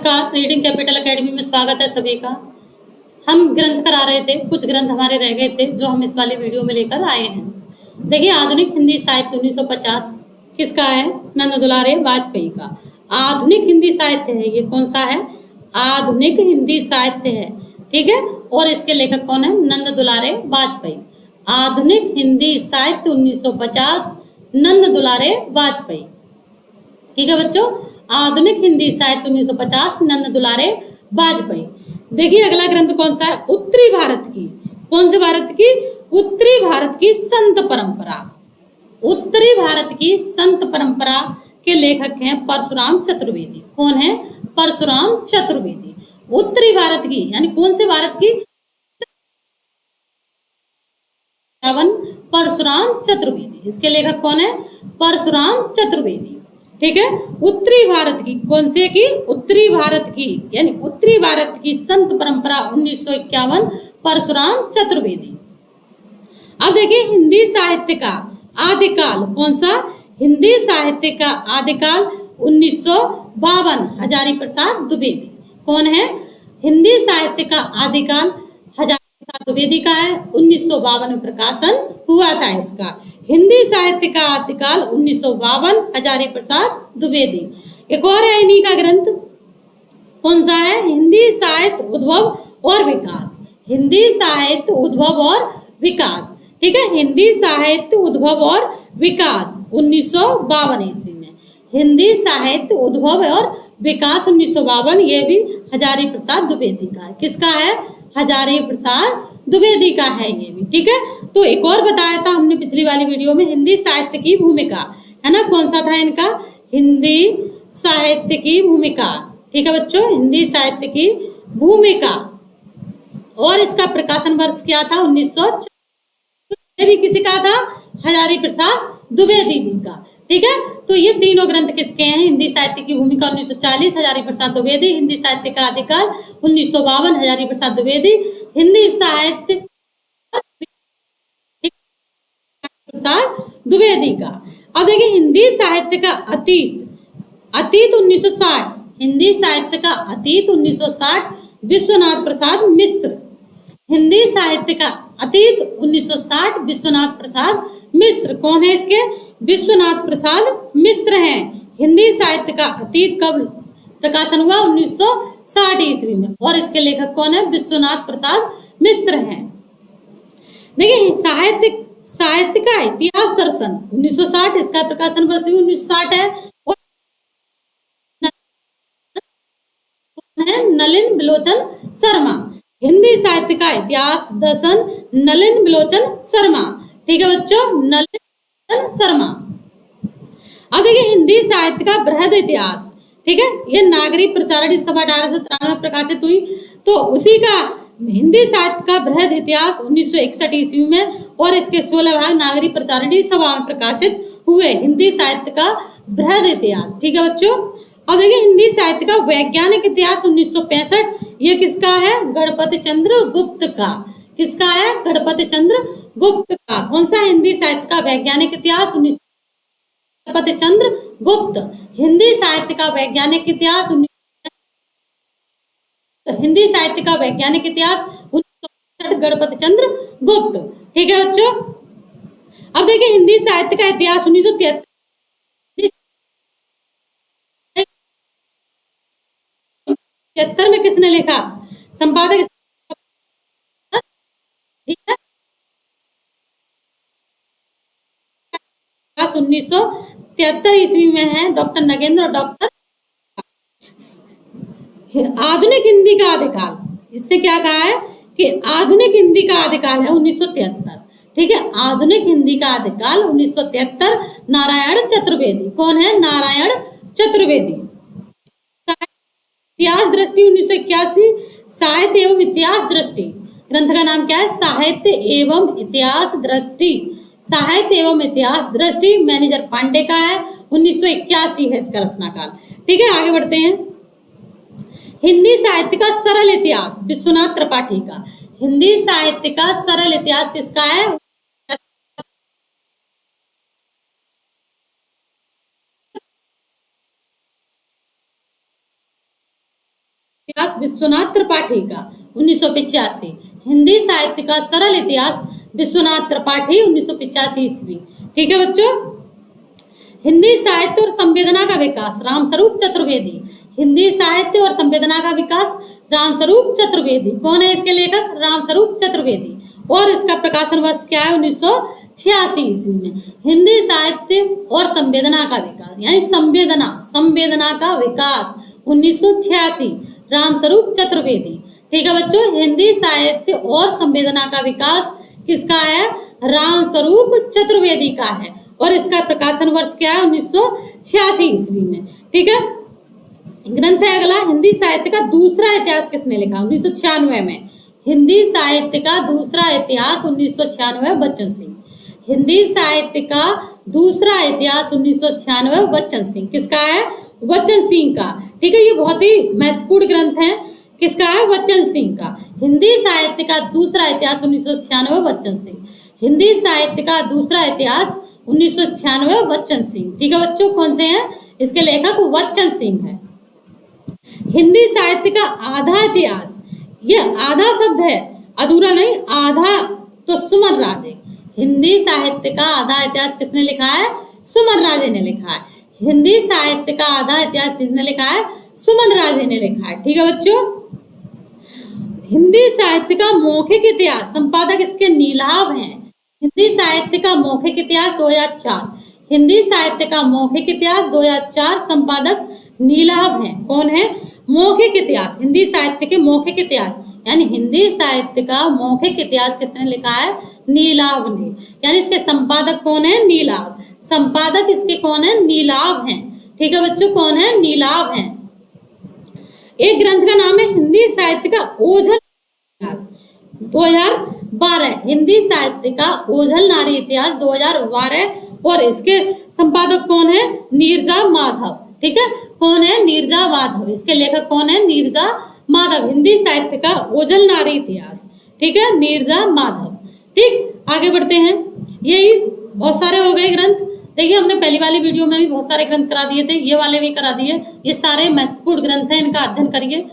नमस्कार, reading capital academy में स्वागत है सभी का। हम ग्रंथ करा रहे थे, कुछ ग्रंथ हमारे रह गए थे जो हम इस वाली वीडियो में लेकर आए हैं। देखिए, आधुनिक हिंदी साहित्य 1950 किसका है? नंद दुलारे वाजपेयी का। आधुनिक हिंदी साहित्य है, ये कौन सा है? आधुनिक हिंदी साहित्य है, ठीक है। और इसके लेखक कौन है? नंद दुलारे वाजपेयी। आधुनिक हिंदी साहित्य 1950, नंद दुलारे वाजपेयी, ठीक है बच्चों। आधुनिक हिंदी साहित्य 1950, नंद दुलारे वाजपेयी। देखिए अगला ग्रंथ कौन सा है? उत्तरी भारत की। कौन से भारत की? उत्तरी भारत की संत परंपरा। उत्तरी भारत की संत परंपरा के लेखक हैं परशुराम चतुर्वेदी। कौन है? परशुराम चतुर्वेदी। उत्तरी भारत की यानी कौन से भारत की? परशुराम चतुर्वेदी। इसके लेखक कौन है? परशुराम चतुर्वेदी, ठीक है। उत्तरी भारत की, कौन से की? उत्तरी भारत की यानी उत्तरी भारत की संत परंपरा 1951, परशुराम चतुर्वेदी। अब देखिए हिंदी साहित्य का आदिकाल कौन सा? हिंदी साहित्य का आदिकाल 1952, हजारी प्रसाद द्विवेदी। कौन है? हिंदी साहित्य का आदिकाल हजारी प्रसाद द्विवेदी का है। 1952 में प्रकाशन हुआ था इसका। हिंदी साहित्य का आदिकाल 1952, हजारी प्रसाद द्विवेदी। एक और है इन्हीं का ग्रंथ, कौन सा है? हिंदी साहित्य उद्भव और विकास। हिंदी साहित्य उद्भव और विकास, ठीक है। हिंदी साहित्य उद्भव और विकास 1952 ईस्वी में। हिंदी साहित्य उद्भव और विकास 1952, ये भी हजारी प्रसाद द्विवेदी का है। किसका है? हजारी प्रसाद द्विवेदी का है ये भी, ठीक है। तो एक और बताया था हमने पिछली वाली वीडियो में, हिंदी साहित्य की भूमिका, है ना। कौन सा था इनका? हिंदी साहित्य की भूमिका, ठीक है बच्चों। हिंदी साहित्य की भूमिका। और इसका प्रकाशन वर्ष क्या था? 1900। ये भी किसी का था? हजारी प्रसाद द्विवेदी जी का, ठीक है। तो ये तीनों ग्रंथ किसके हैं? हिंदी साहित्य की भूमिका 1940, हजारी प्रसाद द्विवेदी। हिंदी साहित्य का आदिकाल 1952, हजारी प्रसाद द्विवेदी। हिंदी साहित्य प्रसाद द्विवेदी का। अब देखिए हिंदी साहित्य का अतीत, अतीत 1960। हिंदी साहित्य का अतीत 1960, विश्वनाथ प्रसाद मिश्र। हिंदी साहित्य का अतीत 1960, विश्वनाथ प्रसाद मिश्र। कौन है इसके? विश्वनाथ प्रसाद मिश्र हैं। हिंदी साहित्य का अतीत कब प्रकाशन हुआ? 1960 ईस्वी में। और इसके लेखक कौन है? विश्वनाथ प्रसाद मिश्र हैं। देखिए साहित्य का इतिहास दर्शन 1960, इसका प्रकाशन वर्ष भी 1960 है। और है नलिन बिलोचन शर्मा। हिंदी साहित्य का इतिहास दर्शन नलिन बिलोचन शर्मा, ठीक है बच्चों, नलिन बिलोचन शर्मा। अब देखिए हिंदी साहित्य का बृहद इतिहास, ठीक है। ये नागरिक प्रचारणी सभा 1893 में प्रकाशित हुई। तो उसी का हिंदी साहित्य का बृहद इतिहास 1961 ईस्वी में, और इसके 16 भाग नागरिक प्रचारणी सभा में प्रकाशित हुए। हिंदी साहित्य का बृहद इतिहास, ठीक है बच्चों। अब देखिए हिंदी साहित्य का वैज्ञानिक इतिहास 1965, ये किसका है? गणपति चंद्र गुप्त का। किसका है? गणपति चंद्र गुप्त का। कौन सा? हिंदी साहित्य का वैज्ञानिक इतिहास 19 गणपति चंद्र गुप्त। हिंदी साहित्य का वैज्ञानिक इतिहास हिंदी साहित्य का वैज्ञानिक इतिहास 1965, गणपति चंद्र गुप्त, ठीक है बच्चों। अब देखिए हिंदी साहित्य का इतिहास 1973 में किसने लिखा? संपादक, ठीक है। 1973 ईस्वी में है डॉक्टर नगेंद्र और डॉक्टर। आधुनिक हिंदी का आदिकाल, इससे क्या कहा है कि आधुनिक हिंदी का आदिकाल है 1973, ठीक है। आधुनिक हिंदी का आदिकाल 1973, नारायण चतुर्वेदी। कौन है? नारायण चतुर्वेदी। इतिहास दृष्टि 1981, साहित्य एवं इतिहास दृष्टि। ग्रंथ का नाम क्या है? साहित्य एवं इतिहास दृष्टि। साहित्य एवं इतिहास दृष्टि मैनेजर पांडे का है। 1981 है इसका रचना काल, ठीक है। आगे बढ़ते हैं। हिंदी साहित्य का सरल इतिहास विश्वनाथ त्रिपाठी का। हिंदी साहित्य का सरल इतिहास किसका है? इतिहास विश्वनाथ त्रिपाठी का 1985। हिंदी साहित्य का सरल इतिहास विश्वनाथ त्रिपाठी 1985 ईस्वी। ठीक है बच्चों। हिंदी साहित्य और संवेदना का विकास रामस्वरूप चतुर्वेदी। हिंदी साहित्य और संवेदना का विकास रामस्वरूप चतुर्वेदी। कौन है इसके लेखक? रामस्वरूप चतुर्वेदी। और इसका प्रकाशन वर्ष क्या है? 1986 ईस्वी में। हिंदी साहित्य और संवेदना का विकास यानी संवेदना का विकास 1986 रामस्वरूप चतुर्वेदी। ठीक है बच्चों। हिंदी साहित्य और संवेदना का विकास किसका है? रामस्वरूप चतुर्वेदी का है। और इसका प्रकाशन वर्ष क्या है? 1986 ईस्वी में। ठीक है। ग्रंथ है अगला, हिंदी साहित्य का दूसरा इतिहास किसने लिखा? 1996 में। हिंदी साहित्य का दूसरा इतिहास 1996 बच्चन सिंह। हिंदी साहित्य का दूसरा इतिहास 1996 बच्चन सिंह। किसका है? बच्चन सिंह का। ठीक है। ये बहुत ही महत्वपूर्ण ग्रंथ है। किसका है? बच्चन सिंह का। हिंदी साहित्य का दूसरा इतिहास 1996 बच्चन सिंह। हिंदी साहित्य का दूसरा इतिहास 1996 बच्चन सिंह। ठीक है बच्चों। कौन से हैं इसके लेखक? बच्चन सिंह है। हिंदी साहित्य का आधा इतिहास, ये आधा शब्द है, अधूरा नहीं, आधा, तो सुमन राजे। हिंदी साहित्य का आधा इतिहास किसने लिखा है? सुमन राजे ने लिखा है। हिंदी साहित्य का आधा इतिहास किसने लिखा है? सुमन राजे ने लिखा है। ठीक है बच्चों। हिंदी साहित्य का मौखिक इतिहास संपादक इसके नीलाभ हैं। हिंदी साहित्य का मौखिक इतिहास 2004। हिंदी साहित्य का मौखिक इतिहास 2004 संपादक नीलाभ हैं। कौन है? मौखिक इतिहास, हिंदी साहित्य के मौखिक इतिहास यानी हिंदी साहित्य का मौखिक इतिहास किसने लिखा है? नीलाभ ने। यानी इसके संपादक कौन है? नीलाभ। संपादक इसके कौन है? नीलाभ हैं। ठीक है बच्चों। कौन है? नीलाभ हैं। एक ग्रंथ का नाम है हिंदी साहित्य का ओझल इतिहास 2012। हिंदी साहित्य का ओझल नारी इतिहास 2012 और इसके संपादक कौन है? नीरजा माधव। ठीक है। कौन है? नीरजा माधव। इसके लेखक कौन है? नीरजा माधव। हिंदी साहित्य का ओझल नारी इतिहास। ठीक है। नीरजा माधव। ठीक। आगे बढ़ते हैं। यही बहुत सारे हो गए ग्रंथ। देखिए हमने पहली वाली वीडियो में भी बहुत सारे ग्रंथ करा दिए थे, ये वाले भी करा दिए। ये सारे महत्वपूर्ण ग्रंथ हैं, इनका अध्ययन करिए।